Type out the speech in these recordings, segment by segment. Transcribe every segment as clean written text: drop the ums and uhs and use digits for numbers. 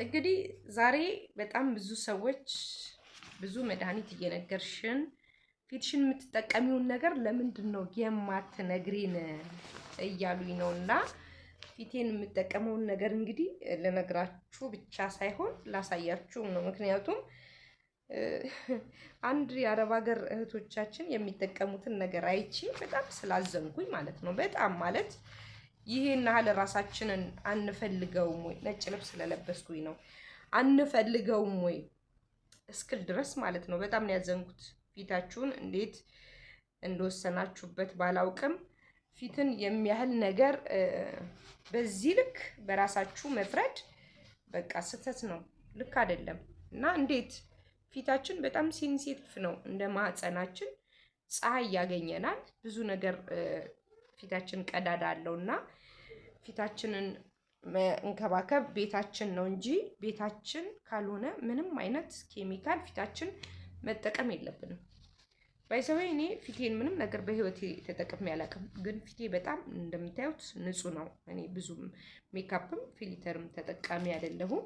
እንግዲህ ዛሬ በጣም ብዙ ሰዎች ብዙ መድኃኒት እየነገርሽን ፊትሽን የምትጠቀሚውን ነገር ለምንድን ነው የማትነግሪን እያሉኝ ነውና ፊቴን የምጠቀመውን ነገር እንግዲህ ልነግራችሁ ብቻ ሳይሆን ላሳያችሁ ነው። ምክንያቱም አንድ የአረብ ሀገር እህቶቻችን የሚጠቀሙትን ነገር አይቼ በጣም ስላዘንኩኝ ማለት ነው። በጣም ማለት ይሄን ያህል ራሳችንን አንፈልገውም ወይ? ነጭ ልብስ ስለለበስኩኝ ነው አንፈልገውም ወይ እስክል ድረስ ማለት ነው። በጣም ነው ያዘንኩት። ፊታችሁን እንዴት እንደወሰናችሁበት ባላውቅም ፊትን የሚያህል ነገር በዚህ ልክ በራሳችሁ መፍረድ በቃ ስህተት ነው፣ ልክ አይደለም። እና እንዴት ፊታችን በጣም ሴንሲቲቭ ነው። እንደ ማህፀናችን ፀሐይ ያገኘናል ብዙ ነገር ፊታችን ቀዳዳ አለውና ፊታችንን መንከባከብ ቤታችን ነው እንጂ ቤታችን ካልሆነ ምንም አይነት ኬሚካል ፊታችን መጠቀም የለብንም። ባይዘዌ እኔ ፊቴን ምንም ነገር በህይወቴ ተጠቅሜ አላውቅም፣ ግን ፊቴ በጣም እንደምታዩት ንጹህ ነው። እኔ ብዙም ሜካፕም ፊልተርም ተጠቃሚ አይደለሁም።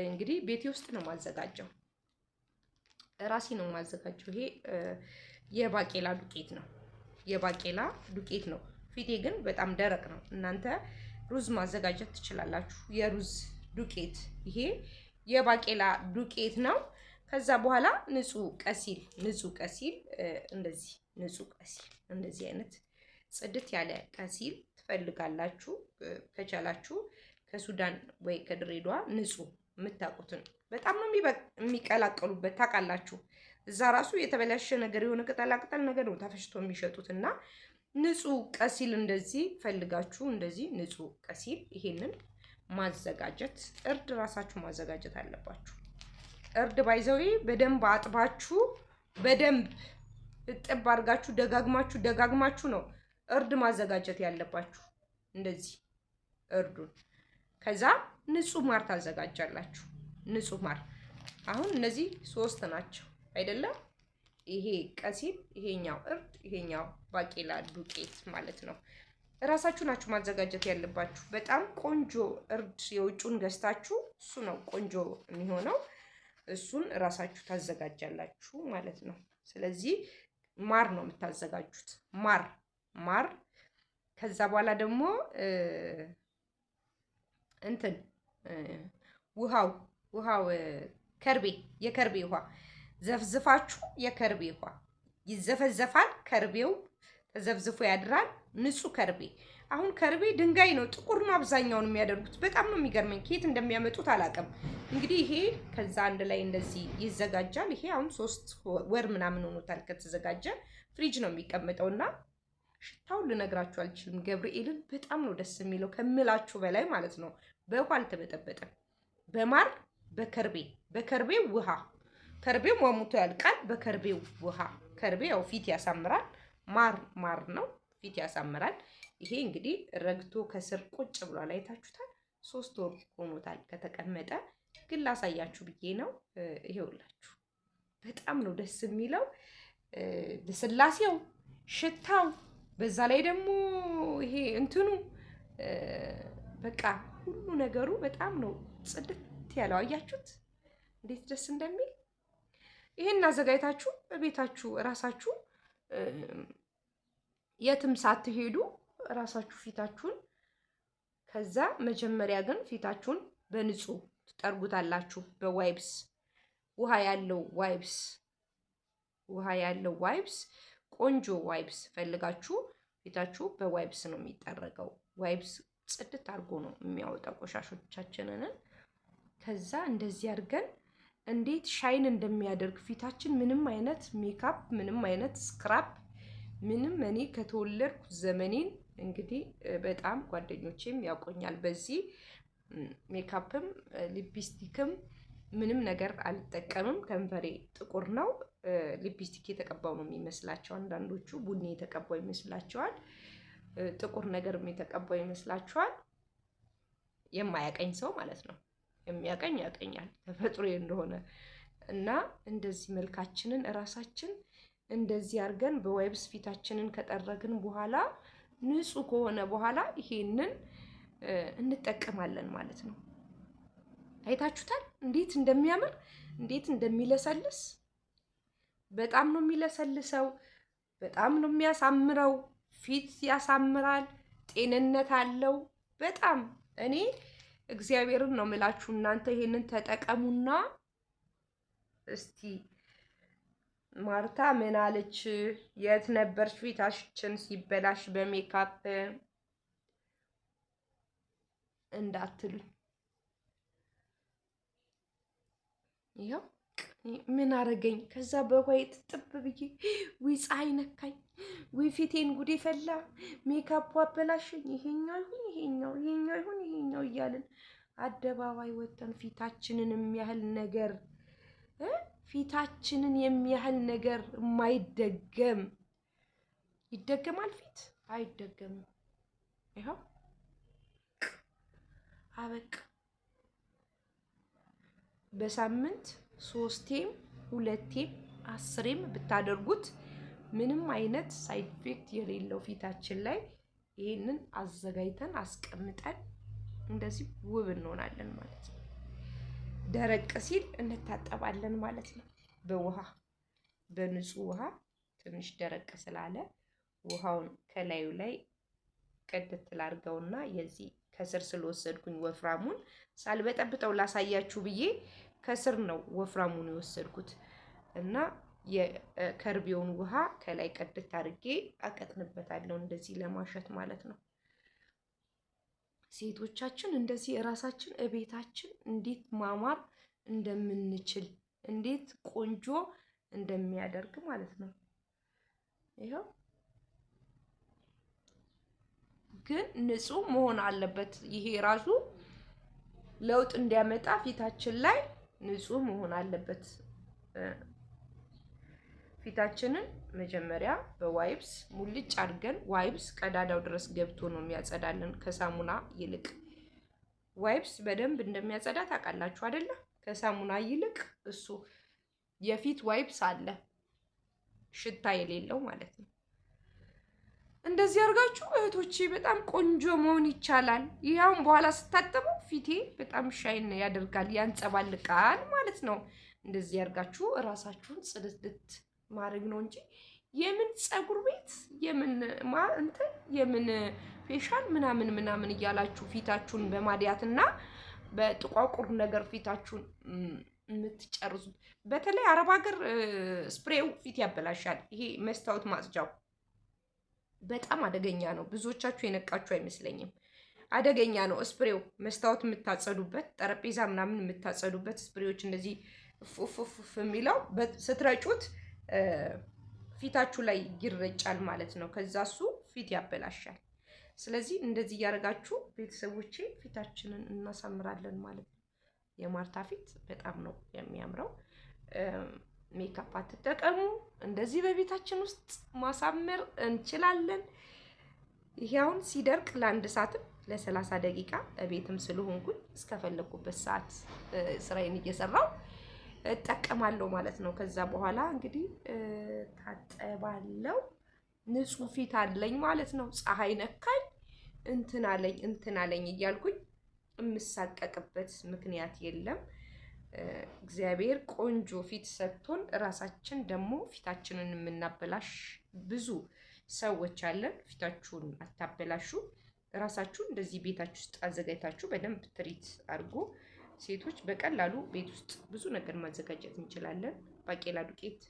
እንግዲህ ቤቴ ውስጥ ነው ማዘጋጀው፣ ራሴ ነው ማዘጋጀው። ይሄ የባቄላ ዱቄት ነው፣ የባቄላ ዱቄት ነው። ፊቴ ግን በጣም ደረቅ ነው። እናንተ ሩዝ ማዘጋጀት ትችላላችሁ። የሩዝ ዱቄት፣ ይሄ የባቄላ ዱቄት ነው። ከዛ በኋላ ንጹህ ቀሲል እንደዚህ ንጹህ ቀሲል እንደዚህ አይነት ጽድት ያለ ቀሲል ትፈልጋላችሁ። ከቻላችሁ ከሱዳን ወይ ከድሬዳዋ ንጹህ የምታውቁትን በጣም ነው የሚቀላቀሉበት ታውቃላችሁ። እዛ ራሱ የተበላሸ ነገር የሆነ ቅጠላቅጠል ነገር ነው ተፈጭቶ የሚሸጡት እና ንጹህ ቀሲል እንደዚህ ፈልጋችሁ እንደዚህ ንጹህ ቀሲል ይሄንን ማዘጋጀት፣ እርድ ራሳችሁ ማዘጋጀት አለባችሁ። እርድ ባይዘዌ በደንብ አጥባችሁ በደንብ እጥብ አድርጋችሁ ደጋግማችሁ ነው እርድ ማዘጋጀት ያለባችሁ። እንደዚህ እርዱን ከዛ ንጹህ ማር ታዘጋጃላችሁ። ንጹህ ማር አሁን እነዚህ 3 ናቸው አይደለም? ይሄ ቀሲል፣ ይሄኛው እርድ፣ ይሄኛው ባቄላ ዱቄት ማለት ነው። እራሳችሁ ናችሁ ማዘጋጀት ያለባችሁ። በጣም ቆንጆ እርድ የውጩን ገዝታችሁ እሱ ነው ቆንጆ የሚሆነው። እሱን እራሳችሁ ታዘጋጃላችሁ ማለት ነው። ስለዚህ ማር ነው የምታዘጋጁት፣ ማር። ከዛ በኋላ ደግሞ እንትን ውሃው ከርቤ፣ የከርቤ ውሃ ዘፍዝፋችሁ፣ የከርቤ ውሃ ይዘፈዘፋል። ከርቤው ተዘፍዝፎ ያድራል። ንጹህ ከርቤ። አሁን ከርቤ ድንጋይ ነው፣ ጥቁር ነው አብዛኛውን የሚያደርጉት። በጣም ነው የሚገርመኝ፣ ከየት እንደሚያመጡት አላውቅም። እንግዲህ ይሄ ከዛ አንድ ላይ እንደዚህ ይዘጋጃል። ይሄ አሁን 3 ወር ምናምን ሆኖታል ከተዘጋጀ። ፍሪጅ ነው የሚቀመጠውና ሽታውን ልነግራችሁ አልችልም። ገብርኤልን በጣም ነው ደስ የሚለው ከምላችሁ በላይ ማለት ነው። በውሃ አልተበጠበጠም፣ በማር በከርቤው ውሃ። ከርቤው ሟሙቶ ያልቃል። በከርቤው ውሃ። ከርቤ ያው ፊት ያሳምራል። ማር ነው ፊት ያሳምራል። ይሄ እንግዲህ ረግቶ ከስር ቁጭ ብሏል። አይታችሁታል። 3 ወር ሆኖታል ከተቀመጠ። ግን ላሳያችሁ ብዬ ነው። ይሄውላችሁ በጣም ነው ደስ የሚለው ለስላሴው፣ ሽታው፣ በዛ ላይ ደግሞ ይሄ እንትኑ በቃ ሁሉ ነገሩ በጣም ነው ጽድት ያለው። አያችሁት እንዴት ደስ እንደሚል። ይሄን አዘጋጅታችሁ በቤታችሁ ራሳችሁ የትም ሳትሄዱ ራሳችሁ ፊታችሁን፣ ከዛ መጀመሪያ ግን ፊታችሁን በንጹህ ትጠርጉታላችሁ። በዋይፕስ ውሃ ያለው ዋይፕስ ቆንጆ ዋይፕስ ፈልጋችሁ ፊታችሁ በዋይፕስ ነው የሚጠረገው። ዋይፕስ ጽድት አድርጎ ነው የሚያወጣው ቆሻሾቻችንን። ከዛ እንደዚህ አድርገን እንዴት ሻይን እንደሚያደርግ ፊታችን፣ ምንም አይነት ሜካፕ፣ ምንም አይነት ስክራፕ፣ ምንም እኔ ከተወለድኩ ዘመኔን እንግዲህ በጣም ጓደኞቼም ያውቁኛል። በዚህ ሜካፕም ሊፕስቲክም ምንም ነገር አልጠቀምም። ከንፈሬ ጥቁር ነው። ሊፕስቲክ የተቀባው ነው የሚመስላቸው አንዳንዶቹ፣ ቡኒ የተቀባው ይመስላቸዋል። ጥቁር ነገርም የተቀባው ይመስላቸዋል። የማያቀኝ ሰው ማለት ነው። የሚያቀኝ ያቀኛል ተፈጥሮ እንደሆነ እና እንደዚህ መልካችንን እራሳችን እንደዚህ አድርገን በዋይፕስ ፊታችንን ከጠረግን በኋላ ንጹህ ከሆነ በኋላ ይሄንን እንጠቀማለን ማለት ነው። አይታችሁታል እንዴት እንደሚያምር እንዴት እንደሚለሰልስ። በጣም ነው የሚለሰልሰው። በጣም ነው የሚያሳምረው። ፊት ያሳምራል። ጤንነት አለው በጣም። እኔ እግዚአብሔርን ነው የምላችሁ። እናንተ ይሄንን ተጠቀሙና እስቲ ማርታ ምን አለች? የት ነበርሽ ፊታችን ሲበላሽ በሜካፕ እንዳትሉኝ። ይኸው ምን አረገኝ? ከዛ በኋላ ጥብ ብዬ ወይ ፀሐይ ነካኝ፣ ወይ ፊቴን ጉዴ ፈላ፣ ሜካፑ አበላሸኝ። ይሄኛው ይሁን ይሄኛው፣ ይሄኛው ይሁን ይሄኛው እያልን አደባባይ ወጥተን ፊታችንን የሚያህል ነገር ፊታችንን የሚያህል ነገር የማይደገም ይደገማል? ፊት አይደገምም። ይኸው አበቃ። በሳምንት 3ቴም 2ቴም 10ም ብታደርጉት ምንም አይነት ሳይድ ኢፌክት የሌለው ፊታችን ላይ ይሄንን አዘጋጅተን አስቀምጠን እንደዚህ ውብ እንሆናለን ማለት ነው። ደረቅ ሲል እንታጠባለን ማለት ነው። በውሃ በንጹህ ውሃ ትንሽ ደረቅ ስላለ ውሃውን ከላዩ ላይ ቀድት ላድርገውና የዚህ ከስር ስለወሰድኩኝ ወፍራሙን ሳልበጠብጠው ላሳያችሁ ብዬ ከስር ነው ወፍራሙን የወሰድኩት እና የከርቤውን ውሃ ከላይ ቀድት አድርጌ አቀጥንበታለሁ እንደዚህ ለማሸት ማለት ነው። ሴቶቻችን እንደዚህ እራሳችን እቤታችን እንዴት ማማር እንደምንችል እንዴት ቆንጆ እንደሚያደርግ ማለት ነው። ይኸው ግን ንጹህ መሆን አለበት። ይሄ ራሱ ለውጥ እንዲያመጣ ፊታችን ላይ ንጹህ መሆን አለበት። ፊታችንን መጀመሪያ በዋይፕስ ሙልጭ አድርገን ዋይፕስ ቀዳዳው ድረስ ገብቶ ነው የሚያጸዳልን ከሳሙና ይልቅ። ዋይፕስ በደንብ እንደሚያጸዳ ታውቃላችሁ አይደለ? ከሳሙና ይልቅ እሱ የፊት ዋይፕስ አለ ሽታ የሌለው ማለት ነው። እንደዚህ አድርጋችሁ እህቶቼ በጣም ቆንጆ መሆን ይቻላል። ይሄውን በኋላ ስታጠበው ፊቴ በጣም ሻይን ያደርጋል፣ ያንጸባልቃል ማለት ነው። እንደዚህ አድርጋችሁ እራሳችሁን ጽድት ማድረግ ነው እንጂ የምን ፀጉር ቤት የምን ፌሻል ምናምን እያላችሁ ፊታችሁን በማዲያትና በጥቋቁር ነገር ፊታችሁን የምትጨርሱት። በተለይ አረብ ሀገር ስፕሬው ፊት ያበላሻል። ይሄ መስታወት ማጽጃው በጣም አደገኛ ነው። ብዙዎቻችሁ የነቃችሁ አይመስለኝም። አደገኛ ነው ስፕሬው። መስታወት የምታጸዱበት ጠረጴዛ ምናምን የምታጸዱበት ስፕሬዎች እንደዚህ ፉፉፉፍ የሚለው ስትረጩት ፊታችሁ ላይ ይረጫል ማለት ነው። ከዛ እሱ ፊት ያበላሻል። ስለዚህ እንደዚህ እያደረጋችሁ ቤተሰቦቼ ፊታችንን እናሳምራለን ማለት ነው። የማርታ ፊት በጣም ነው የሚያምረው። ሜካፕ አትጠቀሙ። እንደዚህ በቤታችን ውስጥ ማሳመር እንችላለን። ይሄውን ሲደርቅ ለአንድ ሰዓትም ለ30 ደቂቃ ቤትም ስለሆንኩኝ እስከፈለኩበት ሰዓት ስራዬን እየሰራው እጠቀማለሁ ማለት ነው። ከዛ በኋላ እንግዲህ ታጠባለው። ንጹህ ፊት አለኝ ማለት ነው። ፀሐይ ነካኝ እንትን አለኝ እያልኩኝ የምሳቀቅበት ምክንያት የለም። እግዚአብሔር ቆንጆ ፊት ሰጥቶን እራሳችን ደግሞ ፊታችንን የምናበላሽ ብዙ ሰዎች አለን። ፊታችሁን አታበላሹ። እራሳችሁ እንደዚህ ቤታችሁ ውስጥ አዘጋጅታችሁ በደንብ ትሪት አድርጎ ሴቶች በቀላሉ ቤት ውስጥ ብዙ ነገር ማዘጋጀት እንችላለን። ባቄላ ዱቄት፣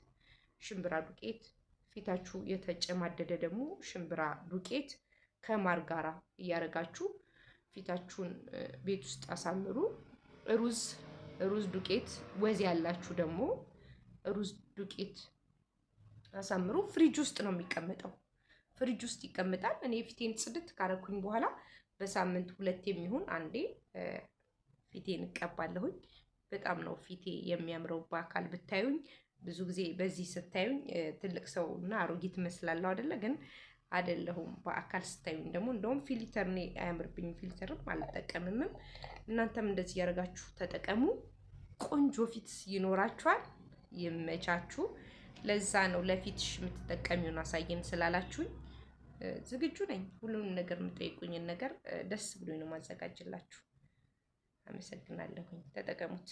ሽምብራ ዱቄት፣ ፊታችሁ የተጨማደደ ደግሞ ሽምብራ ዱቄት ከማር ጋራ እያደረጋችሁ ፊታችሁን ቤት ውስጥ አሳምሩ። ሩዝ ዱቄት ወዝ ያላችሁ ደግሞ ሩዝ ዱቄት አሳምሩ። ፍሪጅ ውስጥ ነው የሚቀመጠው። ፍሪጅ ውስጥ ይቀመጣል። እኔ ፊቴን ጽድት ካረኩኝ በኋላ በሳምንት 2 የሚሆን አንዴ ፊቴን እቀባለሁኝ። በጣም ነው ፊቴ የሚያምረው። በአካል ብታዩኝ ብዙ ጊዜ በዚህ ስታዩኝ ትልቅ ሰው እና አሮጊት እመስላለሁ አይደለ? ግን አይደለሁም። በአካል ስታዩኝ ደግሞ እንደውም ፊልተር እኔ አያምርብኝም። ፊልተርም አልጠቀምምም። እናንተም እንደዚህ ያደርጋችሁ ተጠቀሙ። ቆንጆ ፊት ይኖራችኋል። ይመቻችሁ። ለዛ ነው ለፊትሽ የምትጠቀሚውን አሳየን ስላላችሁኝ ዝግጁ ነኝ። ሁሉንም ነገር የምጠይቁኝን ነገር ደስ ብሎኝ ነው ማዘጋጅላችሁ። አመሰግናለሁኝ። ተጠቀሙት።